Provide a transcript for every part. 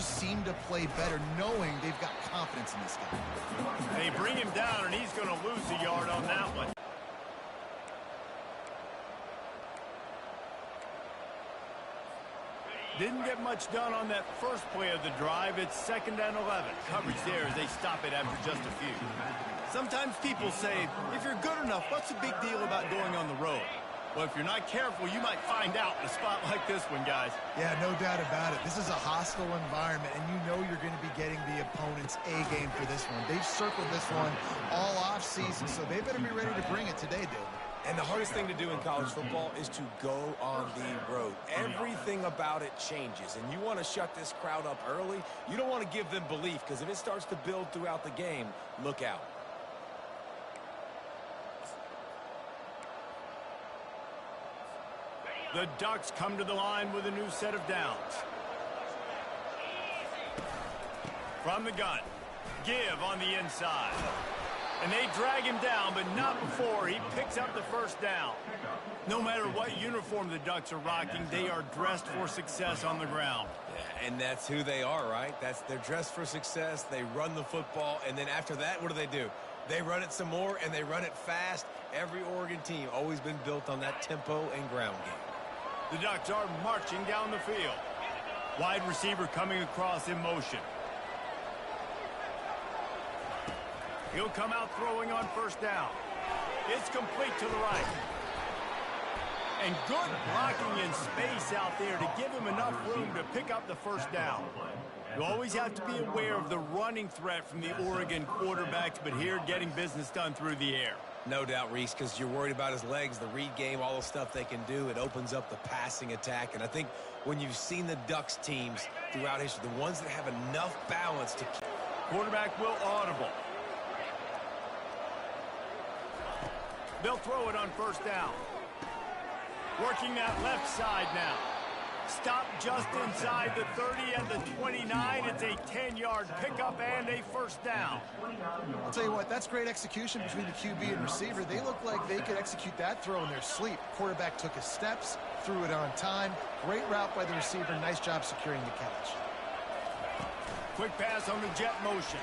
just seem to play better knowing they've got confidence in this guy. They bring him down, and he's going to lose a yard on that one. Didn't get much done on that first play of the drive. It's 2nd and 11. Coverage there as they stop it after just a few. Sometimes people say, if you're good enough, what's the big deal about going on the road? Well, if you're not careful, you might find out in a spot like this one, guys. Yeah, no doubt about it. This is a hostile environment, and you know you're going to be getting the opponent's A-game for this one. They've circled this one all off-season, so they better be ready to bring it today, David. And the hardest thing to do in college football is to go on the road. Everything about it changes, and you want to shut this crowd up early. You don't want to give them belief, because if it starts to build throughout the game, look out. The Ducks come to the line with a new set of downs. From the gun, give on the inside. And they drag him down, but not before he picks up the first down. No matter what uniform the Ducks are rocking, they are dressed for success on the ground. Yeah, and that's who they are, right? They're dressed for success. They run the football, and then after that, what do? They run it some more, and they run it fast. Every Oregon team always been built on that tempo and ground game. The Ducks are marching down the field. Wide receiver coming across in motion. He'll come out throwing on first down. It's complete to the right. And good blocking in space out there to give him enough room to pick up the first down. You always have to be aware of the running threat from the Oregon quarterbacks, but here getting business done through the air. No doubt, Reese, because you're worried about his legs, the read game, all the stuff they can do. It opens up the passing attack. And I think when you've seen the Ducks teams throughout history, the ones that have enough balance to keep... Quarterback will audible. They'll throw it on first down. Working that left side now. Stop just inside the 30 and the 29. It's a 10-yard pickup and a first down. I'll tell you what, that's great execution between the QB and receiver. They look like they could execute that throw in their sleep. Quarterback took his steps, threw it on time. Great route by the receiver. Nice job securing the catch. Quick pass on the jet motion.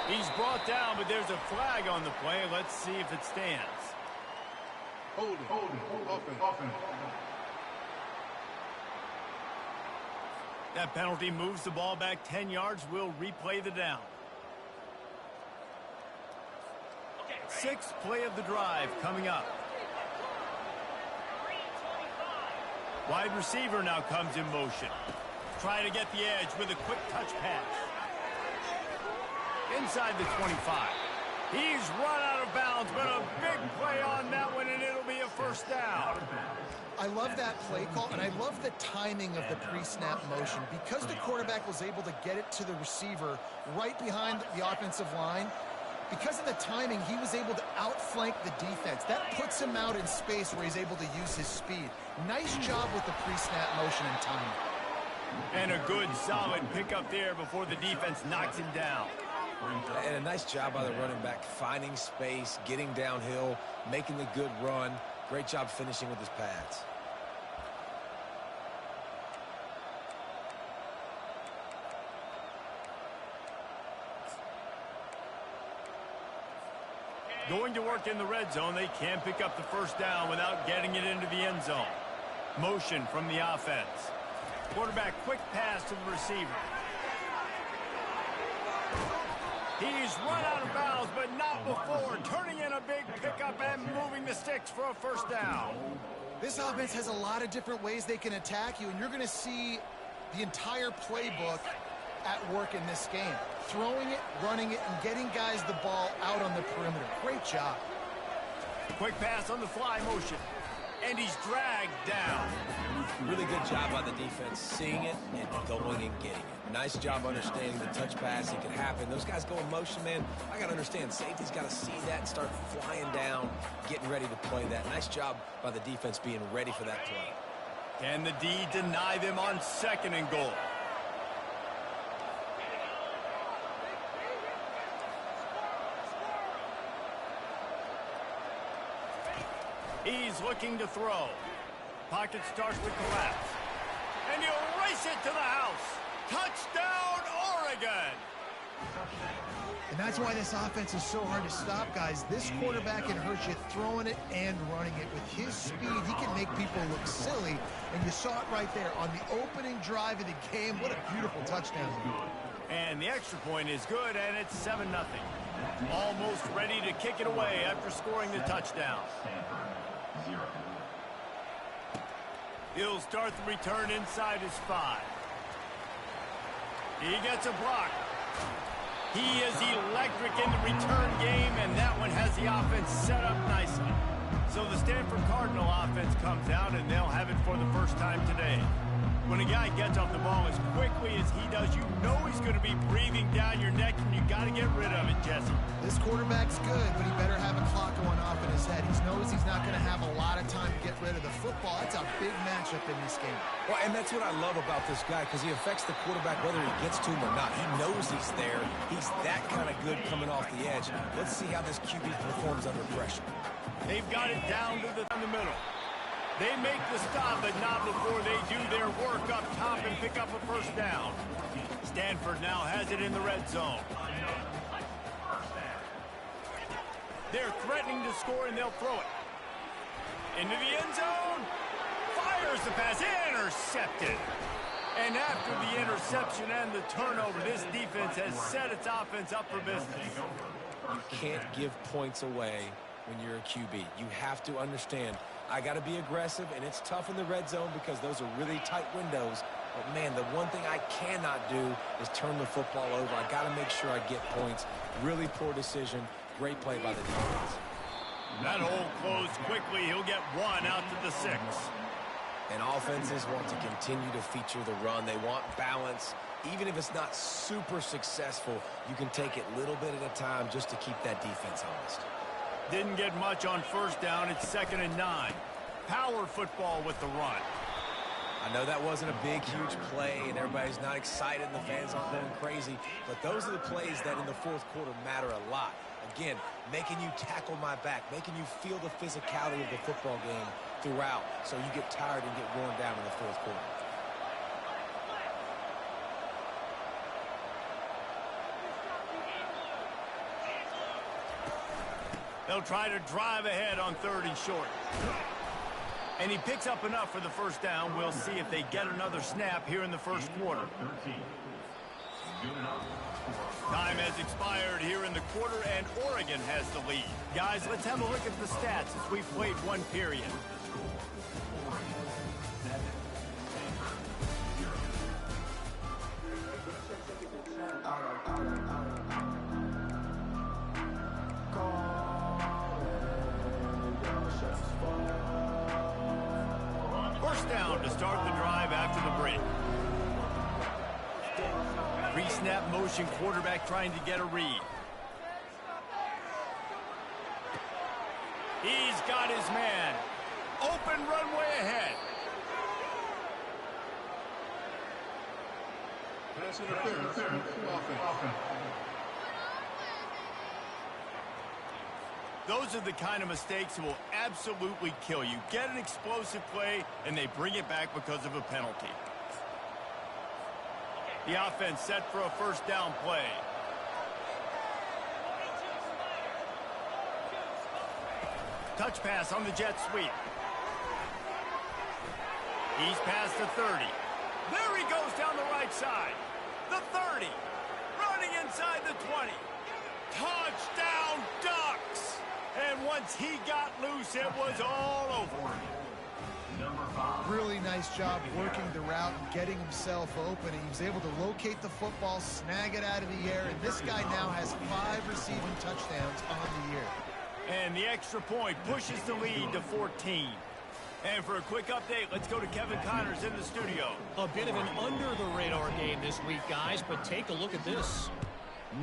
He's brought down, but there's a flag on the play. Let's see if it stands. Hold it, open. That penalty moves the ball back 10 yards. We'll replay the down. Sixth play of the drive coming up. Wide receiver now comes in motion. Try to get the edge with a quick touch pass. Inside the 25. He's run out of bounds, but a big play on that one, and it'll be a first down. I love that play call, and I love the timing of the pre-snap motion. Because the quarterback was able to get it to the receiver right behind the offensive line, because of the timing, he was able to outflank the defense. That puts him out in space where he's able to use his speed. Nice job with the pre-snap motion and timing. And a good, solid pickup there before the defense knocks him down. And a nice job by the running back, finding space, getting downhill, making the good run. Great job finishing with his pads. Going to work in the red zone, they can pick up the first down without getting it into the end zone. Motion from the offense. Quarterback quick pass to the receiver. He's run out of bounds, but not before. Turning in a big pickup and moving the sticks for a first down. This offense has a lot of different ways they can attack you, and you're going to see the entire playbook at work in this game. Throwing it, running it, and getting guys the ball out on the perimeter. Great job. Quick pass on the fly motion. And he's dragged down. Really good job by the defense, seeing it and going and getting it. Nice job understanding the touch pass. It can happen. Those guys go in motion, man. I got to understand, safety's got to see that and start flying down, getting ready to play that. Nice job by the defense being ready for that play. Can the D deny them on 2nd and goal? He's looking to throw. Pocket starts to collapse. And he'll race it to the house. Touchdown, Oregon! And that's why this offense is so hard to stop, guys. This quarterback can hurt you throwing it and running it. With his speed, he can make people look silly. And you saw it right there on the opening drive of the game. What a beautiful touchdown. And the extra point is good, and it's 7-0. Almost ready to kick it away after scoring the touchdown. He'll start the return inside his 5. He gets a block. He is electric in the return game, and that one has the offense set up nicely. So the Stanford Cardinal offense comes out, and they'll have it for the first time today. When a guy gets off the ball as quickly as he does, you know he's going to be breathing down your neck, and you got to get rid of it, Jesse. This quarterback's good, but he better have a clock going off in his head. He knows he's not going to have a lot of time to get rid of the football. That's a big matchup in this game. Well, and that's what I love about this guy, because he affects the quarterback whether he gets to him or not. He knows he's there. He's that kind of good coming off the edge. Let's see how this QB performs under pressure. They've got it down to the middle. They make the stop, but not before they do their work up top and pick up a first down. Stanford now has it in the red zone. They're threatening to score, and they'll throw it. Into the end zone. Fires the pass. Intercepted. And after the interception and the turnover, this defense has set its offense up for business. You can't give points away when you're a QB. You have to understand, I got to be aggressive, and it's tough in the red zone because those are really tight windows. But, man, the one thing I cannot do is turn the football over. I got to make sure I get points. Really poor decision. Great play by the defense. That hole closed quickly. He'll get one out to the 6. And offenses want to continue to feature the run. They want balance. Even if it's not super successful, you can take it little bit at a time just to keep that defense honest. Didn't get much on first down. It's 2nd and 9. Power football with the run. I know that wasn't a big, huge play, and everybody's not excited, and the fans aren't going crazy, but those are the plays that in the fourth quarter matter a lot. Again, making you tackle my back, making you feel the physicality of the football game throughout, so you get tired and get worn down in the fourth quarter. They'll try to drive ahead on 3rd and short. And he picks up enough for the first down. We'll see if they get another snap here in the first quarter. Time has expired here in the quarter, and Oregon has the lead. Guys, let's have a look at the stats as we've played one period. First down to start the drive after the break. Pre-snap motion, quarterback trying to get a read. He's got his man. Open runway ahead. Pass interference. Offense. Those are the kind of mistakes that will absolutely kill you. Get an explosive play, and they bring it back because of a penalty. The offense set for a first down play. Touch pass on the jet sweep. He's past the 30. There he goes down the right side. The 30. Running inside the 20. Touchdown, Ducks! And once he got loose, it was all over. Really nice job working the route and getting himself open. He was able to locate the football, snag it out of the air, and this guy now has 5 receiving touchdowns on the year. And the extra point pushes the lead to 14. And for a quick update, let's go to Kevin Connors in the studio. A bit of an under-the-radar game this week, guys, but take a look at this.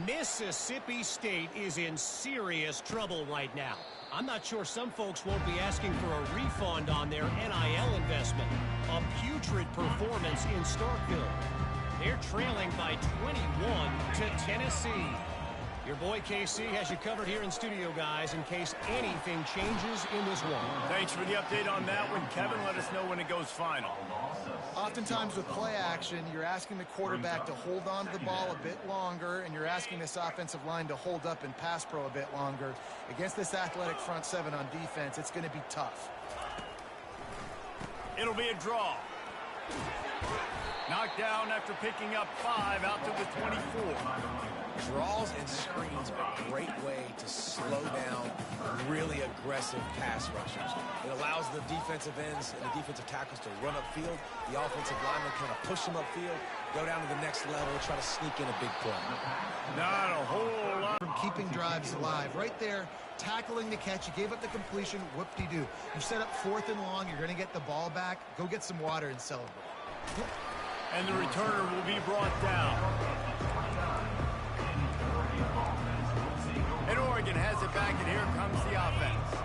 Mississippi State is in serious trouble right now. I'm not sure some folks won't be asking for a refund on their NIL investment. A putrid performance in Starkville. They're trailing by 21 to Tennessee. Your boy KC has you covered here in studio, guys, in case anything changes in this one. Thanks for the update on that one, Kevin. Let us know when it goes final. Oftentimes with play action, you're asking the quarterback to hold on to the ball a bit longer, and you're asking this offensive line to hold up and pass pro a bit longer. Against this athletic front seven on defense, it's going to be tough. It'll be a draw. Knocked down after picking up 5 out to the 24. Draws and screens are a great way to slow down really aggressive pass rushers. It allows the defensive ends and the defensive tackles to run upfield. The offensive linemen kind of push them upfield, go down to the next level, try to sneak in a big play. Not a whole lot. From keeping drives alive. Right there, tackling the catch. You gave up the completion. Whoop-de-doo. You set up 4th and long. You're going to get the ball back. Go get some water and celebrate. And the returner will be brought down. And Oregon has it back, and here comes the offense.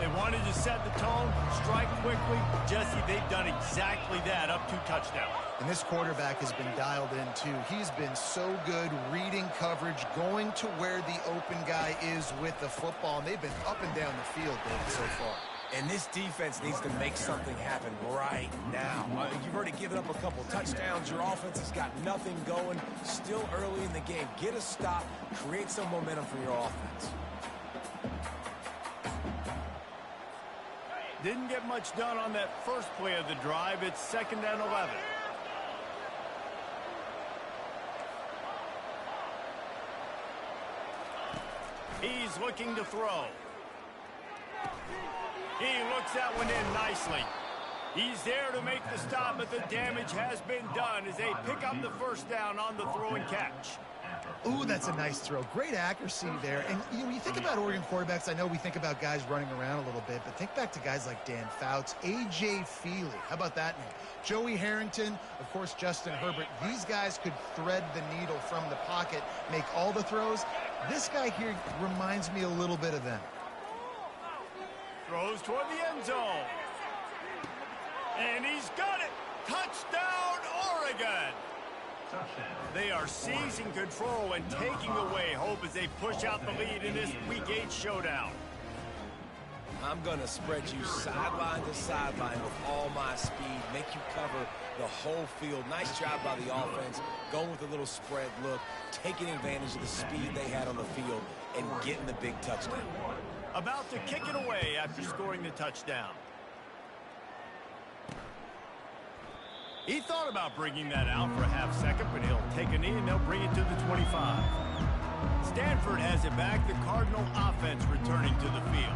They wanted to set the tone, strike quickly. Jesse, they've done exactly that, up 2 touchdowns. And this quarterback has been dialed in, too. He's been so good reading coverage, going to where the open guy is with the football. And they've been up and down the field, David, so far. And this defense needs to make something happen right now. You've already given up a couple touchdowns. Your offense has got nothing going. Still early in the game. Get a stop. Create some momentum for your offense. Didn't get much done on that first play of the drive. It's 2nd and 11. He's looking to throw. He looks that one in nicely. He's there to make the stop, but the damage has been done as they pick up the first down on the throw and catch. Ooh, that's a nice throw. Great accuracy there. And when you think about Oregon quarterbacks, I know we think about guys running around a little bit, but think back to guys like Dan Fouts, A.J. Feely. How about that name? Joey Harrington, of course, Justin Herbert. These guys could thread the needle from the pocket, make all the throws. This guy here reminds me a little bit of them. Throws toward the end zone. And he's got it. Touchdown, Oregon. They are seizing control and taking away hope as they push out the lead in this Week 8 showdown. I'm going to spread you sideline to sideline with all my speed, make you cover the whole field. Nice job by the offense, going with a little spread look, taking advantage of the speed they had on the field, and getting the big touchdown. About to kick it away after scoring the touchdown. He thought about bringing that out for a half second, but he'll take a knee and they'll bring it to the 25. Stanford has it back, the Cardinal offense returning to the field.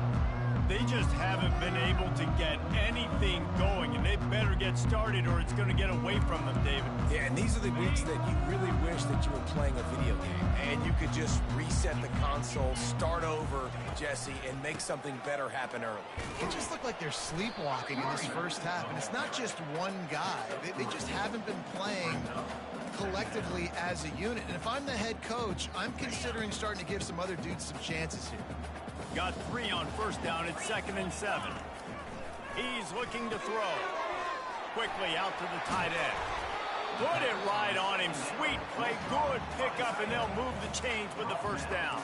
They just haven't been able to get anything going, and they better get started or it's going to get away from them, David. Yeah, and these are the weeks that you really wish that you were playing a video game, and you could just reset the console, start over, Jesse, and make something better happen early. It just looked like they're sleepwalking in this first half, and it's not just one guy. They just haven't been playing collectively as a unit. And if I'm the head coach, I'm considering starting to give some other dudes some chances here. Got 3 on first down. It's 2nd and 7. He's looking to throw. Quickly out to the tight end. Put it right on him. Sweet play. Good pickup, and they'll move the chains with the first down.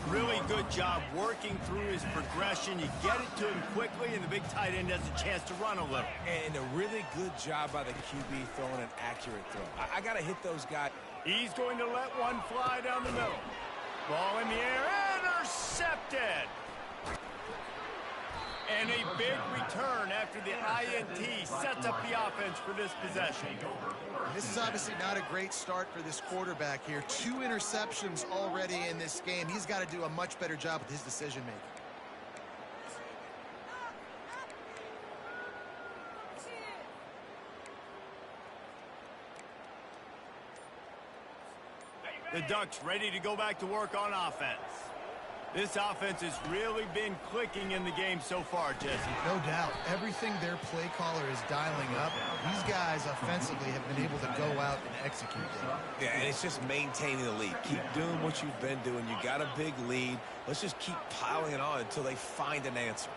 Really good job working through his progression. You get it to him quickly, and the big tight end has a chance to run a little. And a really good job by the QB throwing an accurate throw. I got to hit those guys. He's going to let one fly down the middle. Ball in the air, intercepted. And a big return after the INT sets up the offense for this possession. This is obviously not a great start for this quarterback here. 2 interceptions already in this game. He's got to do a much better job with his decision-making. The Ducks ready to go back to work on offense. This offense has really been clicking in the game so far, Jesse. No doubt. Everything their play caller is dialing up, these guys offensively have been able to go out and execute them. Yeah, and it's just maintaining the lead. Keep doing what you've been doing. You got a big lead. Let's just keep piling it on until they find an answer.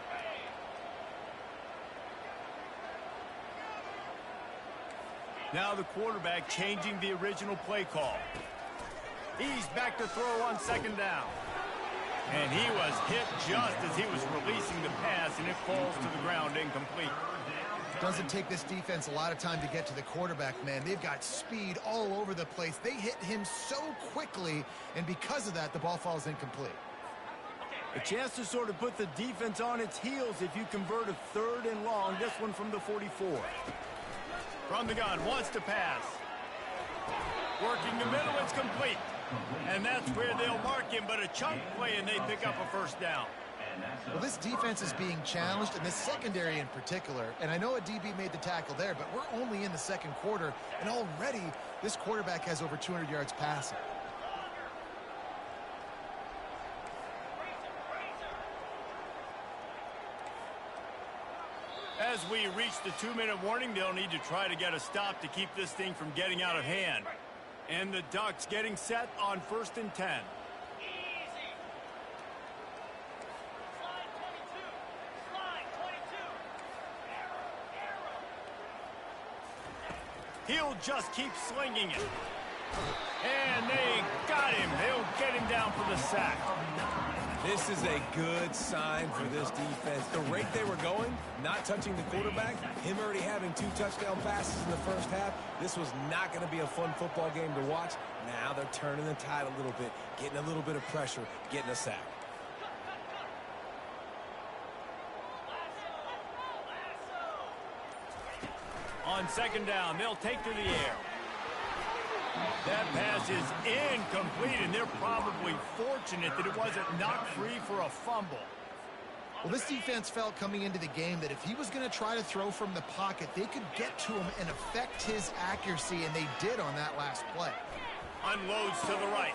Now the quarterback changing the original play call. He's back to throw on second down. And he was hit just as he was releasing the pass, and it falls to the ground incomplete. Doesn't take this defense a lot of time to get to the quarterback, man. They've got speed all over the place. They hit him so quickly, and because of that, the ball falls incomplete. A chance to sort of put the defense on its heels if you convert a 3rd and long. This one from the 44. From the gun, wants to pass. Working the middle, it's complete. And that's where they'll mark him, but a chunk play, and they pick up a first down. Well, this defense is being challenged, and this secondary in particular. And I know a DB made the tackle there, but we're only in the second quarter, and already this quarterback has over 200 yards passing. As we reach the 2-minute warning, they'll need to try to get a stop to keep this thing from getting out of hand. And the Ducks getting set on 1st and 10. He'll just keep slinging it. And they got him. They'll get him down for the sack. This is a good sign for this defense. The rate they were going, not touching the quarterback, him already having 2 touchdown passes in the first half, this was not going to be a fun football game to watch. Now they're turning the tide a little bit, getting a little bit of pressure, getting a sack. On second down, they'll take to the air. That pass is incomplete, and they're probably fortunate that it wasn't knocked free for a fumble. Well, this defense felt coming into the game that if he was going to try to throw from the pocket, they could get to him and affect his accuracy, and they did on that last play. Unloads to the right.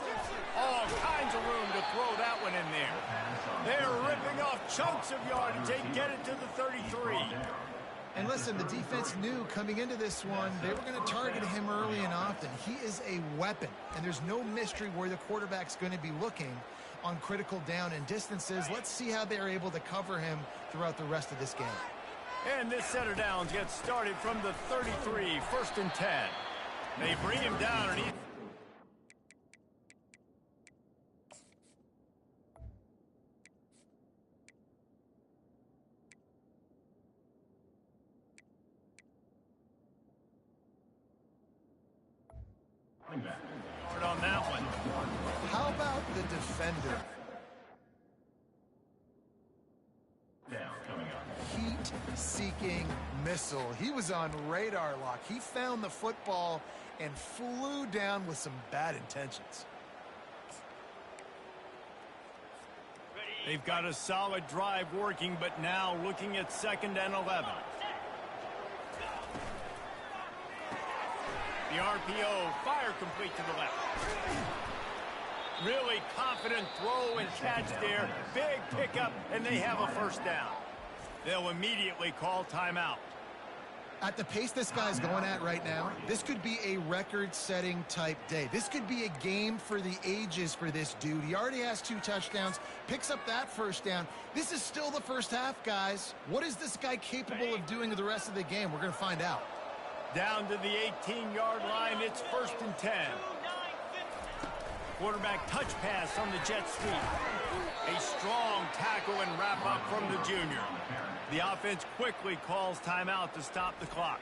All kinds of room to throw that one in there. They're ripping off chunks of yardage. They get it to the 33. And listen, the defense knew coming into this one, they were going to target him early and often. He is a weapon, and there's no mystery where the quarterback's going to be looking on critical down and distances. Let's see how they're able to cover him throughout the rest of this game. And this set of downs gets started from the 33, 1st and 10. They bring him down, and he... on that one. How about the defender? Heat-seeking missile. He was on radar lock. He found the football and flew down with some bad intentions. They've got a solid drive working, but now looking at 2nd and 11. The RPO, fire complete to the left. Really confident throw and catch there. Big pickup, and they have a first down. They'll immediately call timeout. At the pace this guy's going at right now, this could be a record-setting type day. This could be a game for the ages for this dude. He already has 2 touchdowns, picks up that first down. This is still the first half, guys. What is this guy capable of doing the rest of the game? We're going to find out. Down to the 18-yard line, it's 1st and 10. Quarterback touch pass on the jet sweep. A strong tackle and wrap up from the junior. The offense quickly calls timeout to stop the clock.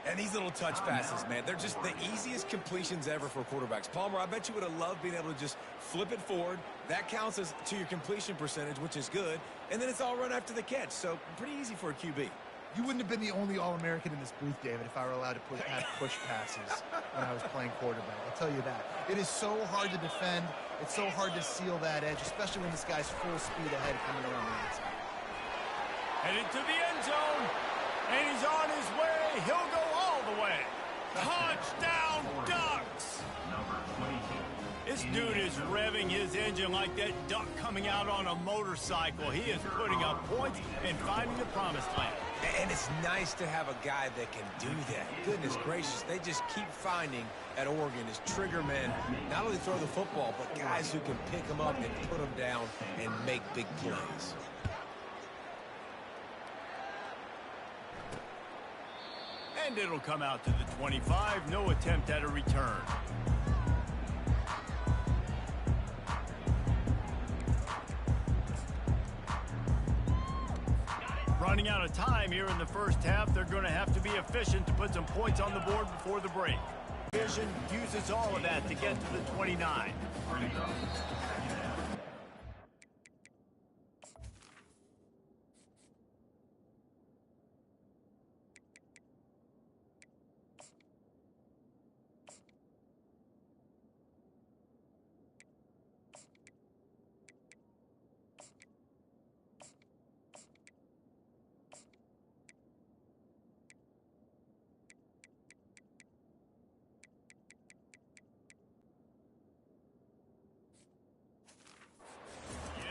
And these little touch passes, man, they're just the easiest completions ever for quarterbacks. Palmer, I bet you would have loved being able to just flip it forward. That counts as to your completion percentage, which is good. And then it's all run after the catch, so pretty easy for a QB. You wouldn't have been the only All-American in this booth, David, if I were allowed to have push passes when I was playing quarterback. I'll tell you that. It is so hard to defend. It's so hard to seal that edge, especially when this guy's full speed ahead coming around the inside. Headed to the end zone, and he's on his way. He'll go all the way. Touchdown, Ducks! This dude is revving his engine like that duck coming out on a motorcycle. He is putting up points and finding the promised land. And it's nice to have a guy that can do that. Goodness gracious, they just keep finding at Oregon is trigger men, not only throw the football, but guys who can pick them up and put them down and make big plays. And it'll come out to the 25. No attempt at a return. Running out of time here in the first half, they're going to have to be efficient to put some points on the board before the break. Vision uses all of that to get to the 29.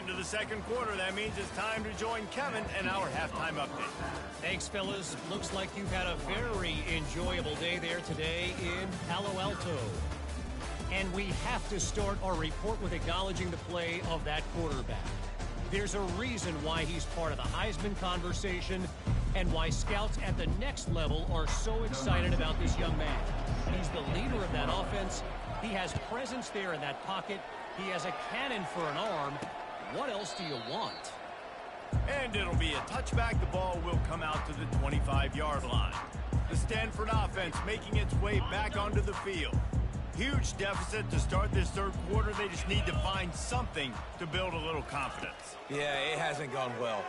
Into the second quarter, that means it's time to join Kevin and our halftime update. Thanks, fellas. Looks like you've had a very enjoyable day there today in Palo Alto. And we have to start our report with acknowledging the play of that quarterback. There's a reason why he's part of the Heisman conversation and why scouts at the next level are so excited about this young man. He's the leader of that offense. He has presence there in that pocket. He has a cannon for an arm. What else do you want? And it'll be a touchback. The ball will come out to the 25-yard line. The Stanford offense making its way back onto the field. Huge deficit to start this third quarter. They just need to find something to build a little confidence. Yeah, it hasn't gone well.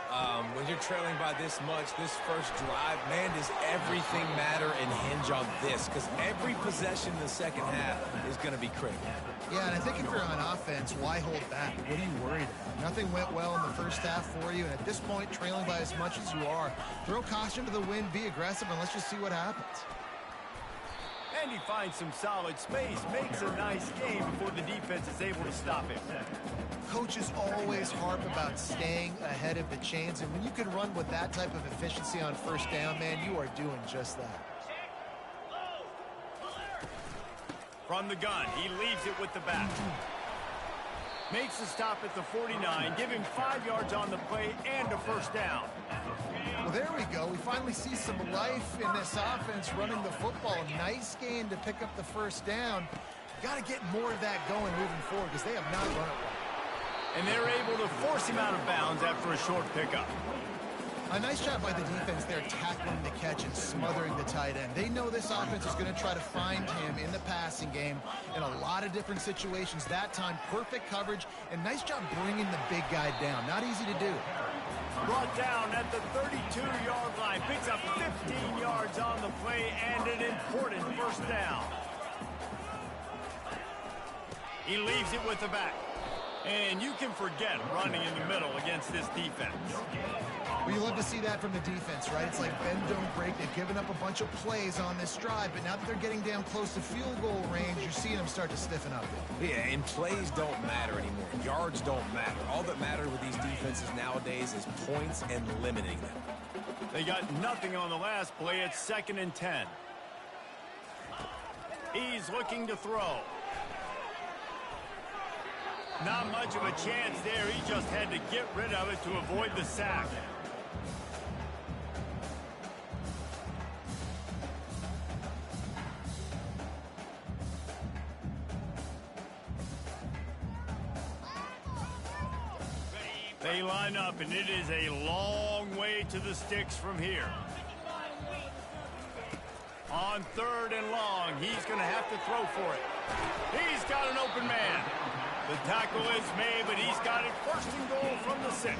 When you're trailing by this much, this first drive, man, does everything matter and hinge on this? Because every possession in the second half is going to be critical. Yeah, and I think if you're on offense, why hold back? What are you worried about? Nothing went well in the first half for you, and at this point, trailing by as much as you are, throw caution to the wind, be aggressive, and let's just see what happens. And he finds some solid space, makes a nice game before the defense is able to stop him. Coaches always harp about staying ahead of the chains, and when you can run with that type of efficiency on first down, man, you are doing just that. From the gun, he leaves it with the back. Makes the stop at the 49, give him 5 yards on the play and a first down. Well, there we go. We finally see some life in this offense running the football. Nice game to pick up the first down. Got to get more of that going moving forward because they have not run it well. And they're able to force him out of bounds after a short pickup. A nice job by the defense there, tackling the catch and smothering the tight end. They know this offense is going to try to find him in the passing game in a lot of different situations. That time, perfect coverage, and nice job bringing the big guy down. Not easy to do. Brought down at the 32-yard line. Picks up 15 yards on the play and an important first down. He leaves it with the back. And you can forget running in the middle against this defense. Well, you love to see that from the defense, right? It's like bend, don't break. They've given up a bunch of plays on this drive, but now that they're getting down close to field goal range, you're seeing them start to stiffen up. Yeah, and plays don't matter anymore. Yards don't matter. All that matters with these defenses nowadays is points and limiting them. They got nothing on the last play. It's 2nd and 10. He's looking to throw. Not much of a chance there. He just had to get rid of it to avoid the sack. They line up, and it is a long way to the sticks from here. On 3rd and long, he's going to have to throw for it. He's got an open man. The tackle is made, but he's got it 1st and goal from the 6.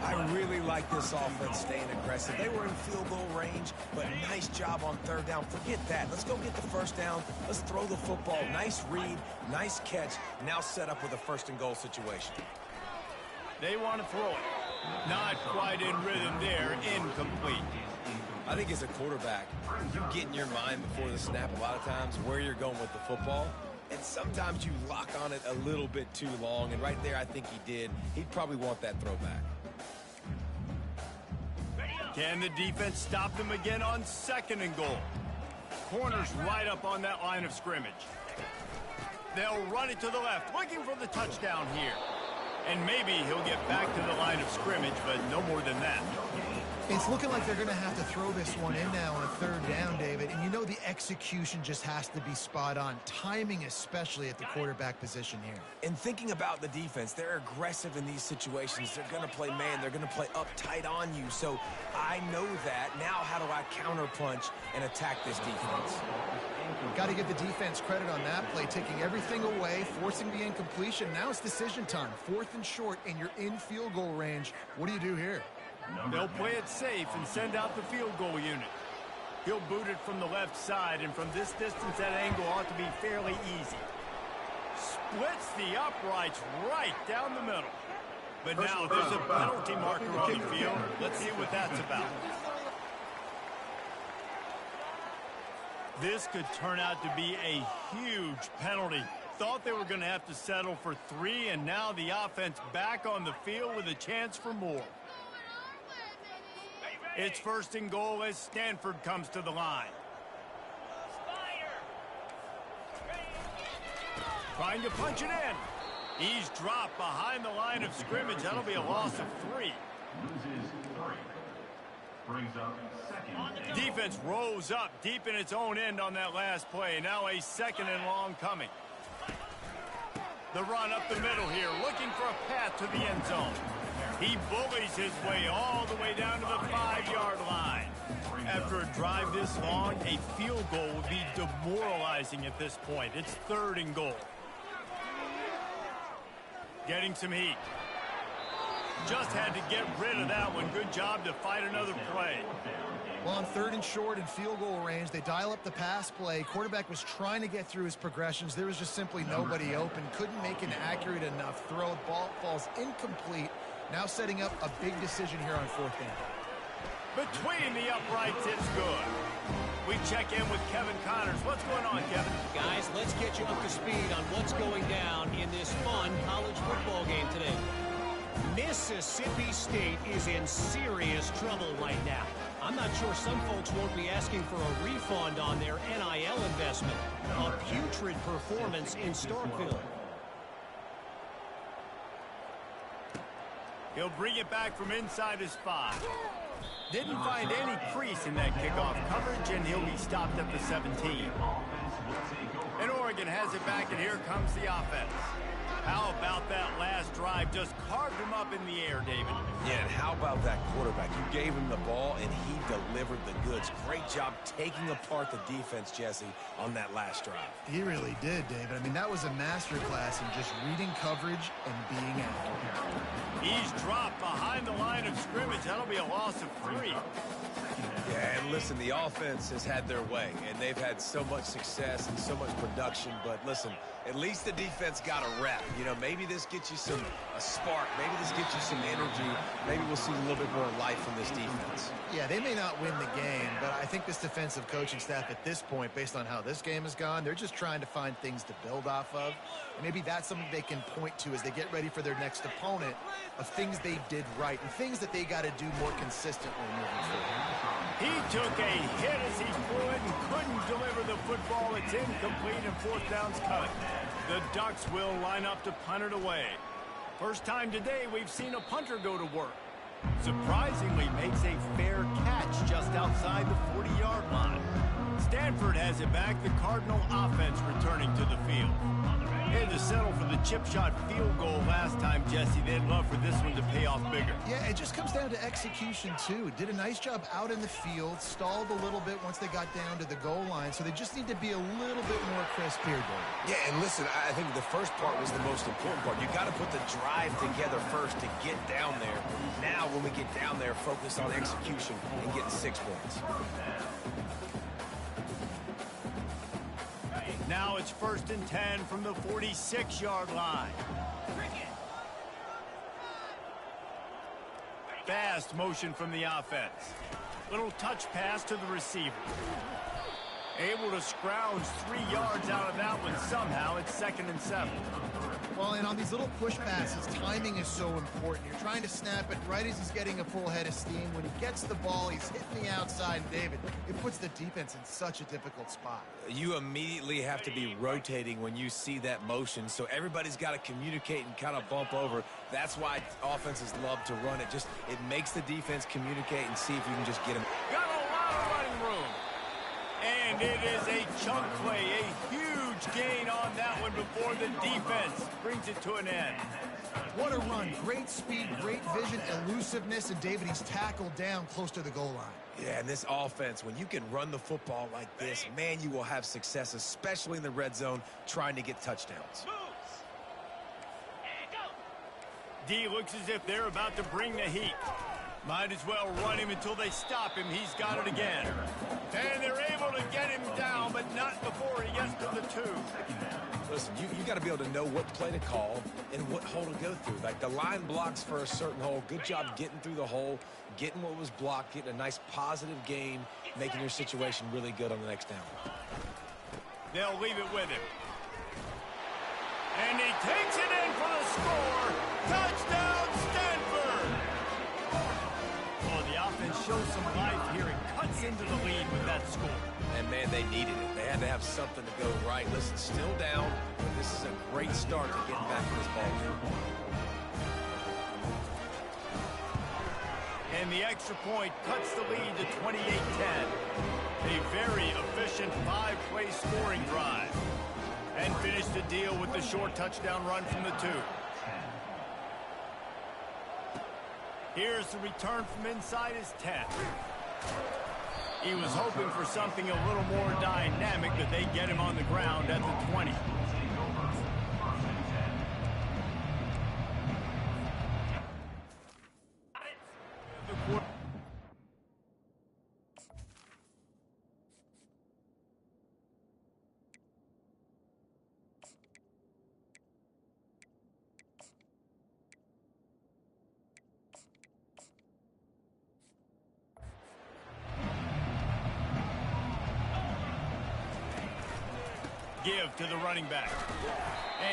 I really like this offense staying aggressive. They were in field goal range, but nice job on 3rd down. Forget that. Let's go get the first down. Let's throw the football. Nice read, nice catch. Now set up with a 1st and goal situation. They want to throw it. Not quite in rhythm there. Incomplete. I think as a quarterback, you get in your mind before the snap a lot of times where you're going with the football. And sometimes you lock on it a little bit too long. And right there, I think he did. He'd probably want that throwback. Can the defense stop them again on 2nd and goal? Corners right up on that line of scrimmage. They'll run it to the left, looking for the touchdown here. And maybe he'll get back to the line of scrimmage, but no more than that. It's looking like they're going to have to throw this one in now on a 3rd down, David. And you know the the execution just has to be spot on. Timing, especially at the quarterback position here. And thinking about the defense, they're aggressive in these situations. They're going to play man. They're going to play up tight on you. So I know that. Now how do I counterpunch and attack this defense? Got to give the defense credit on that play, taking everything away, forcing the incompletion. Now it's decision time. 4th and short, and you're in field goal range. What do you do here? They'll play it safe and send out the field goal unit. He'll boot it from the left side, and from this distance, that angle ought to be fairly easy. Splits the uprights right down the middle. But now there's a penalty marker on the field. Let's see what that's about. This could turn out to be a huge penalty. Thought they were going to have to settle for 3, and now the offense back on the field with a chance for more. It's 1st and goal as Stanford comes to the line. Trying to punch it in. He's dropped behind the line of scrimmage. That'll be a loss of 3. Brings up second. Defense rose up deep in its own end on that last play. Now a 2nd and long coming. The run up the middle here, looking for a path to the end zone. He bullies his way all the way down to the 5-yard line. After a drive this long, a field goal would be demoralizing at this point. It's 3rd and goal. Getting some heat. Just had to get rid of that one. Good job to fight another play. Well, on 3rd and short and field goal range, they dial up the pass play. Quarterback was trying to get through his progressions. There was just simply nobody open. Couldn't make an accurate enough throw. Ball falls incomplete. Now setting up a big decision here on 4th down. Between the uprights, it's good. We check in with Kevin Connors. What's going on, Kevin? Guys, let's get you up to speed on what's going down in this fun college football game today. Mississippi State is in serious trouble right now. I'm not sure some folks won't be asking for a refund on their NIL investment. A putrid performance in Starkville. He'll bring it back from inside his 5. Didn't find any crease in that kickoff coverage, and he'll be stopped at the 17. And Oregon has it back, and here comes the offense. How about that last drive? Just carved him up in the air, David. Yeah, and how about that quarterback? You gave him the ball, and he delivered the goods. Great job taking apart the defense, Jesse, on that last drive. He really did, David. I mean, that was a masterclass in just reading coverage and being accurate. He's dropped behind the line of scrimmage. That'll be a loss of 3. Yeah, and listen, the offense has had their way, and they've had so much success and so much production. But listen, at least the defense got a rep. You know, maybe this gets you a spark. Maybe this gets you some energy. Maybe we'll see a little bit more life from this defense. Yeah, they may not win the game, but I think this defensive coaching staff at this point, based on how this game has gone, they're just trying to find things to build off of. And maybe that's something they can point to as they get ready for their next opponent, of things they did right and things that they got to do more consistently moving forward. He took a hit as he threw it and couldn't deliver the football. It's incomplete and 4th down's cut. The Ducks will line up to punt it away. First time today we've seen a punter go to work. Surprisingly makes a fair catch just outside the 40-yard line. Stanford has it back. The Cardinal offense returning to the field. They had to settle for the chip shot field goal last time, Jesse. They'd love for this one to pay off bigger. Yeah, it just comes down to execution, too. Did a nice job out in the field, stalled a little bit once they got down to the goal line, so they just need to be a little bit more crisp here, Dave. Yeah, and listen, I think the first part was the most important part. You got to put the drive together first to get down there. Now, when we get down there, focus on execution and getting 6 points. Now it's 1st and 10 from the 46-yard line. Fast motion from the offense. Little touch pass to the receiver. Able to scrounge 3 yards out of that one somehow. It's 2nd and 7. Well, and on these little push passes, timing is so important. You're trying to snap it right as he's getting a full head of steam. When he gets the ball, he's hitting the outside. David, it puts the defense in such a difficult spot. You immediately have to be rotating when you see that motion, so everybody's got to communicate and kind of bump over. That's why offenses love to run it. It makes the defense communicate and see if you can just get them. Got a lot of running room. And And it is a chunk play, a huge gain on that one before the defense brings it to an end. What a run. Great speed, great vision, elusiveness, and David, he's tackled down close to the goal line. Yeah, and this offense, when you can run the football like this, man, you will have success, especially in the red zone, trying to get touchdowns. D looks as if they're about to bring the heat. Might as well run him until they stop him. He's got it again. And they're able to get him down, but not before he gets to the 2. Listen, you got to be able to know what play to call and what hole to go through. Like, the line blocks for a certain hole. Good job getting through the hole, getting what was blocked, getting a nice positive gain, making your situation really good on the next down. They'll leave it with him. And he takes it in for the score. Touchdown, Stanford! Oh, the offense shows some life here and cuts into the lead with that score. And, man, they needed it. They had to have something to go right. Listen, still down, but this is a great start to getting back in this ball game. And the extra point cuts the lead to 28-10. A very efficient 5-play scoring drive. And finish the deal with the short touchdown run from the 2. Here's the return from inside his 10. He was hoping for something a little more dynamic, but they get him on the ground at the 20. Give to the running back.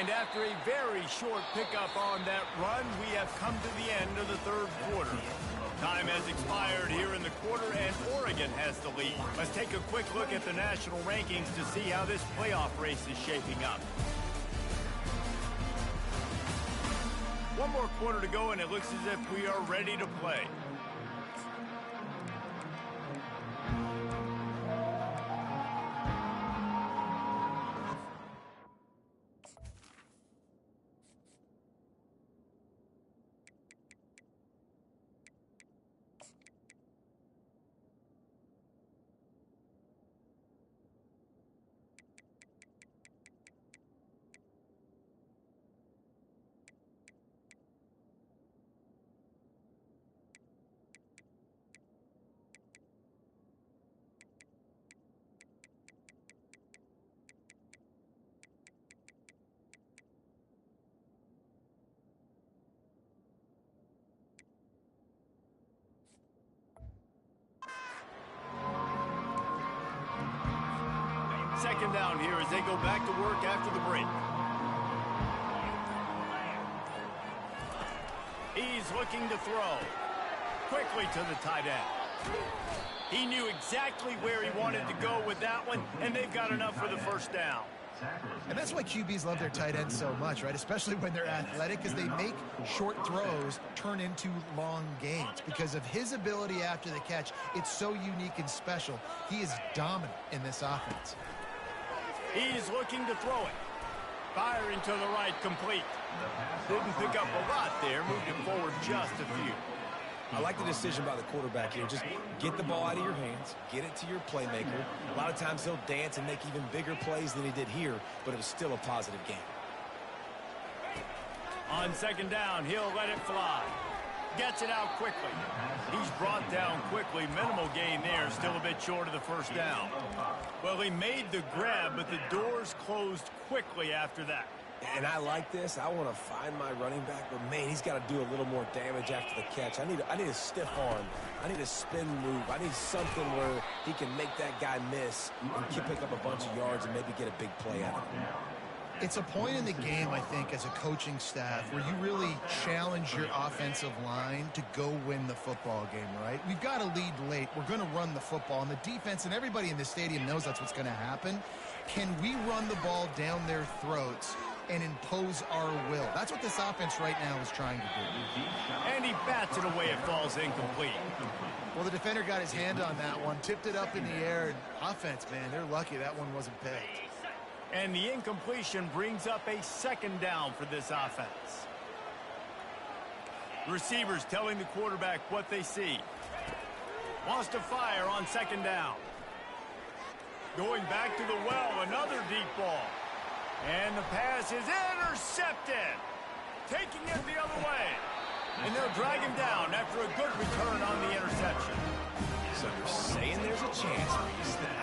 And after a very short pickup on that run, we have come to the end of the 3rd quarter. Time has expired here in the quarter, and Oregon has the lead. Let's take a quick look at the national rankings to see how this playoff race is shaping up. One more quarter to go, and it looks as if we are ready to play. Second down here as they go back to work after the break. He's looking to throw. Quickly to the tight end. He knew exactly where he wanted to go with that one, and they've got enough for the first down. And that's why QBs love their tight ends so much, right? Especially when they're athletic, because they make short throws turn into long gains. Because of his ability after the catch, it's so unique and special. He is dominant in this offense. He's looking to throw it. Firing to the right, complete. Didn't pick up a lot there, moved it forward just a few. I like the decision by the quarterback here. Just get the ball out of your hands, get it to your playmaker. A lot of times he'll dance and make even bigger plays than he did here, but it was still a positive game. On second down, he'll let it fly. Gets it out quickly. He's brought down quickly. Minimal gain there, still a bit short of the first down. Well, he made the grab, but the doors closed quickly after that. And I like this. I want to find my running back, but, man, he's got to do a little more damage after the catch. I need a stiff arm. I need a spin move. I need something where he can make that guy miss and pick up a bunch of yards and maybe get a big play out of it. It's a point in the game, I think, as a coaching staff where you really challenge your offensive line to go win the football game, right? We've got to lead late. We're going to run the football, and the defense and everybody in the stadium knows that's what's going to happen. Can we run the ball down their throats and impose our will. That's what this offense right now is trying to do. And he bats it away. It falls incomplete. Well, the defender got his hand on that one, tipped it up in the air. And offense, man, they're lucky that one wasn't picked. And the incompletion brings up a second down for this offense. Receivers telling the quarterback what they see. Wants to fire on second down. Going back to the well, another deep ball. And the pass is intercepted. Taking it the other way. And they'll drag him down after a good return on the interception. So you're saying there's a chance.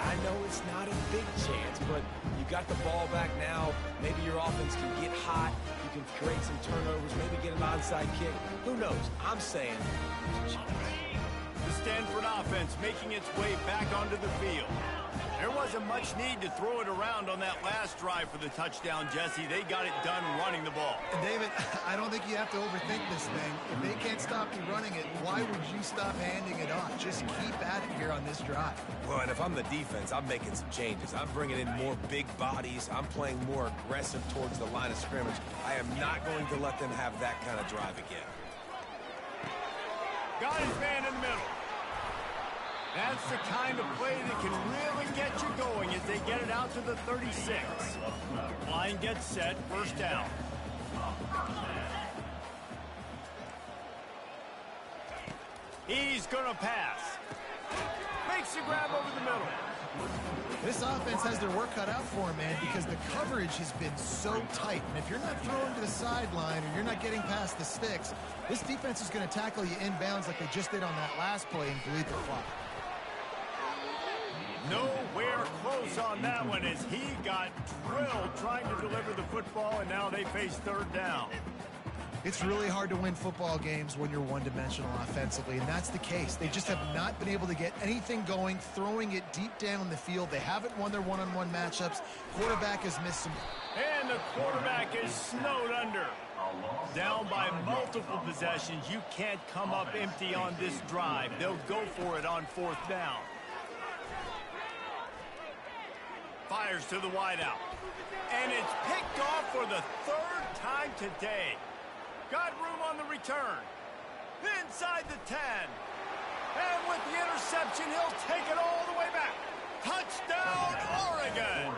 I know it's not a big chance, but you got the ball back now. Maybe your offense can get hot. You can create some turnovers, maybe get an onside kick. Who knows? I'm saying there's a chance. The Stanford offense making its way back onto the field. There wasn't much need to throw it around on that last drive for the touchdown, Jesse. They got it done running the ball. And David, I don't think you have to overthink this thing. If they can't stop you running it, why would you stop handing it off? Just keep at it here on this drive. Well, and if I'm the defense, I'm making some changes. I'm bringing in more big bodies. I'm playing more aggressive towards the line of scrimmage. I am not going to let them have that kind of drive again. Got his man in the middle. That's the kind of play that can really get you going as they get it out to the 36. Line gets set, first down. He's gonna pass. Makes the grab over the middle. This offense has their work cut out for them, man, because the coverage has been so tight. And if you're not throwing to the sideline or you're not getting past the sticks, this defense is going to tackle you inbounds like they just did on that last play and delete the clock. Nowhere close on that one as he got drilled trying to deliver the football, and now they face third down. It's really hard to win football games when you're one-dimensional offensively, and that's the case. They just have not been able to get anything going, throwing it deep down the field. They haven't won their one-on-one matchups. Quarterback has missed some. And the quarterback is snowed under. Down by multiple possessions. You can't come up empty on this drive. They'll go for it on fourth down. Fires to the wideout. And it's picked off for the third time today. Got room on the return. Inside the 10. And with the interception, he'll take it all the way back. Touchdown, Oregon.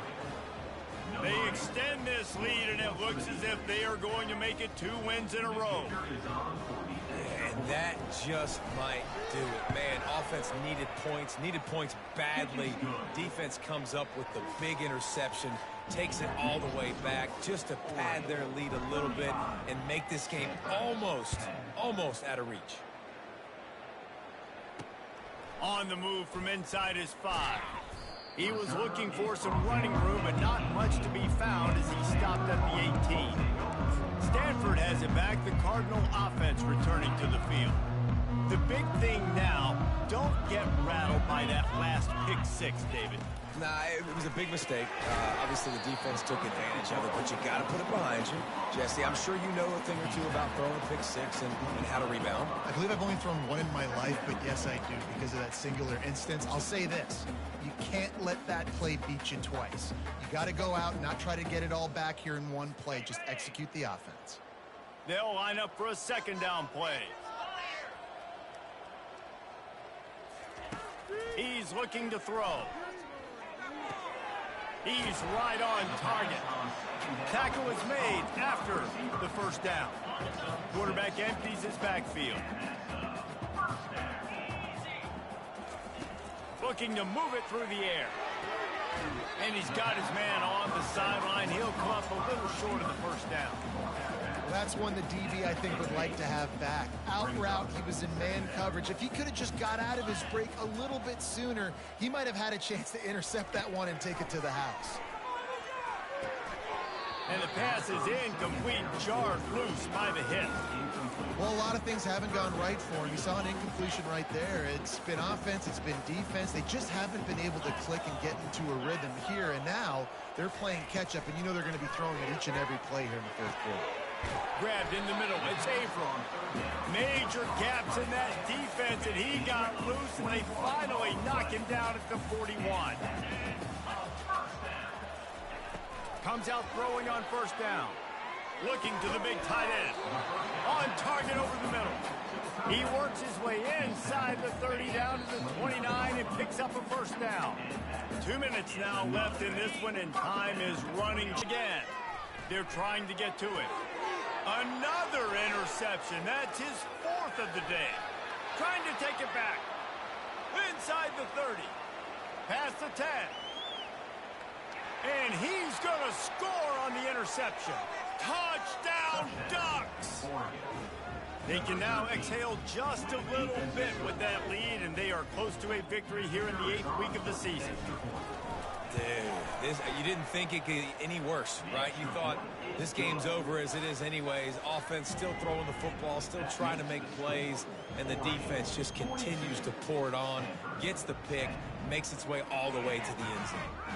They extend this lead, and it looks as if they are going to make it 2 wins in a row. And that just might do it. Man, offense needed points badly. Defense comes up with the big interception, takes it all the way back just to pad their lead a little bit and make this game almost out of reach. On the move from inside his 5. He was looking for some running room, but not much to be found as he stopped at the 18. Stanford has it back, the Cardinal offense returning to the field. The big thing now, don't get rattled by that last pick 6, David. Nah, it was a big mistake. Obviously, the defense took advantage of it, but you got to put it behind you. Jesse, I'm sure you know a thing or two about throwing a pick 6 and how to rebound. I believe I've only thrown one in my life, but yes, I do because of that singular instance. I'll say this. You can't let that play beat you twice. You got to go out and not try to get it all back here in one play. Just execute the offense. They'll line up for a second down play. He's looking to throw. He's right on target. Tackle is made after the first down. Quarterback empties his backfield. Looking to move it through the air. And he's got his man on the sideline. He'll come up a little short of the first down. That's one the DB, I think, would like to have back. Out route, he was in man coverage. If he could have just got out of his break a little bit sooner, he might have had a chance to intercept that one and take it to the house. And the pass is incomplete, jarred loose by the hit. Well, a lot of things haven't gone right for him. You saw an incompletion right there. It's been offense, it's been defense. They just haven't been able to click and get into a rhythm here. And now they're playing catch-up, and you know they're going to be throwing it each and every play here in the fourth quarter. Grabbed in the middle. It's Abram. Major gaps in that defense, and he got loose, and they finally knock him down at the 41. Comes out throwing on first down. Looking to the big tight end. On target over the middle. He works his way inside the 30 down to the 29 and picks up a first down. 2 minutes now left in this one, and time is running again. They're trying to get to it. Another interception. That's his 4th of the day. Trying to take it back. Inside the 30. Past the 10. And he's going to score on the interception. Touchdown, Ducks! They can now exhale just a little bit with that lead, and they are close to a victory here in the 8th week of the season. Dude, you didn't think it could get any worse, right? You thought this game's over as it is anyways. Offense still throwing the football, still trying to make plays, and the defense just continues to pour it on, gets the pick, makes its way all the way to the end zone.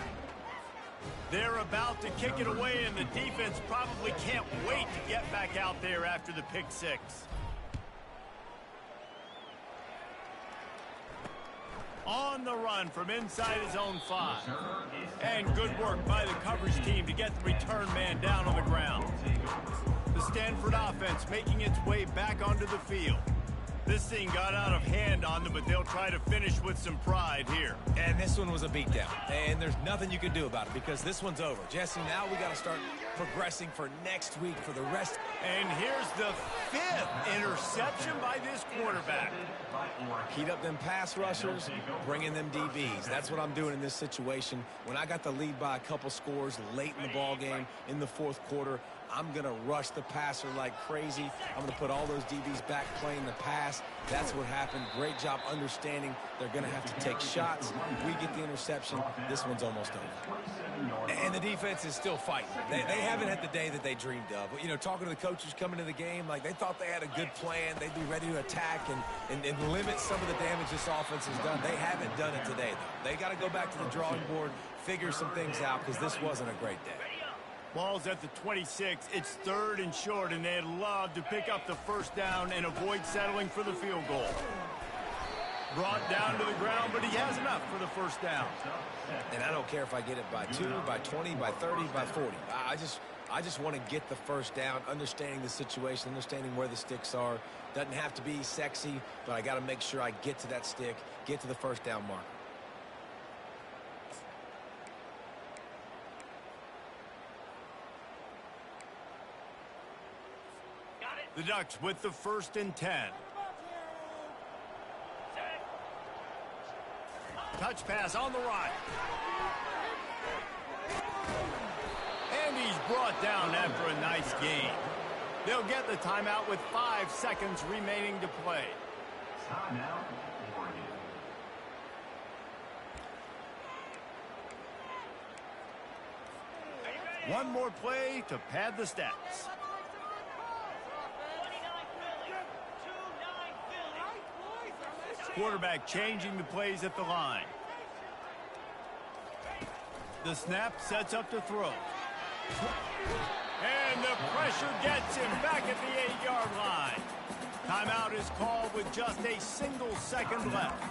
They're about to kick it away, and the defense probably can't wait to get back out there after the pick six. On the run from inside his own 5. And good work by the coverage team to get the return man down on the ground. The Stanford offense making its way back onto the field. This thing got out of hand on them, but they'll try to finish with some pride here. And this one was a beatdown, and there's nothing you can do about it because this one's over. Jesse, now we got to start progressing for next week for the rest. And here's the 5th interception by this quarterback. Heat up them pass rushers, bring in them DBs. That's what I'm doing in this situation. When I got the lead by a couple scores late in the ball game in the 4th quarter, I'm going to rush the passer like crazy. I'm going to put all those DBs back playing the pass. That's what happened. Great job understanding they're going to have to take shots. We get the interception. This one's almost over. And the defense is still fighting. They haven't had the day that they dreamed of. You know, talking to the coaches coming to the game, like they thought they had a good plan. They'd be ready to attack and limit some of the damage this offense has done. They haven't done it today, though. They got to go back to the drawing board, figure some things out because this wasn't a great day. Ball's at the 26. It's 3rd and short, and they'd love to pick up the first down and avoid settling for the field goal. Brought down to the ground, but he has enough for the first down. And I don't care if I get it by 2, by 20, by 30, by 40. I just want to get the first down, understanding the situation, understanding where the sticks are. Doesn't have to be sexy, but I got to make sure I get to that stick, get to the first down marker. The Ducks with the 1st and 10. Touch pass on the right. And he's brought down after a nice gain. They'll get the timeout with 5 seconds remaining to play. Timeout, Oregon. One more play to pad the stats. Quarterback changing the plays at the line. The snap sets up to throw. And the pressure gets him back at the 8-yard line. Timeout is called with just a single second left.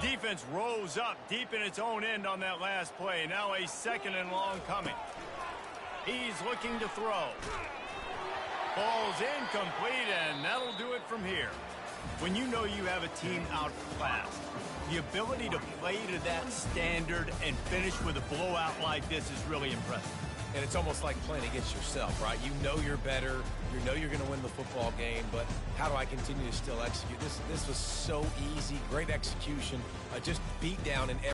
Defense rose up deep in its own end on that last play. Now a 2nd and long coming. He's looking to throw. Ball's incomplete, and that'll do it from here. When you know you have a team outclassed, the ability to play to that standard and finish with a blowout like this is really impressive. And it's almost like playing against yourself, right? You know you're better. You know you're going to win the football game, but how do I continue to still execute? This was so easy. Great execution. Just beat down in every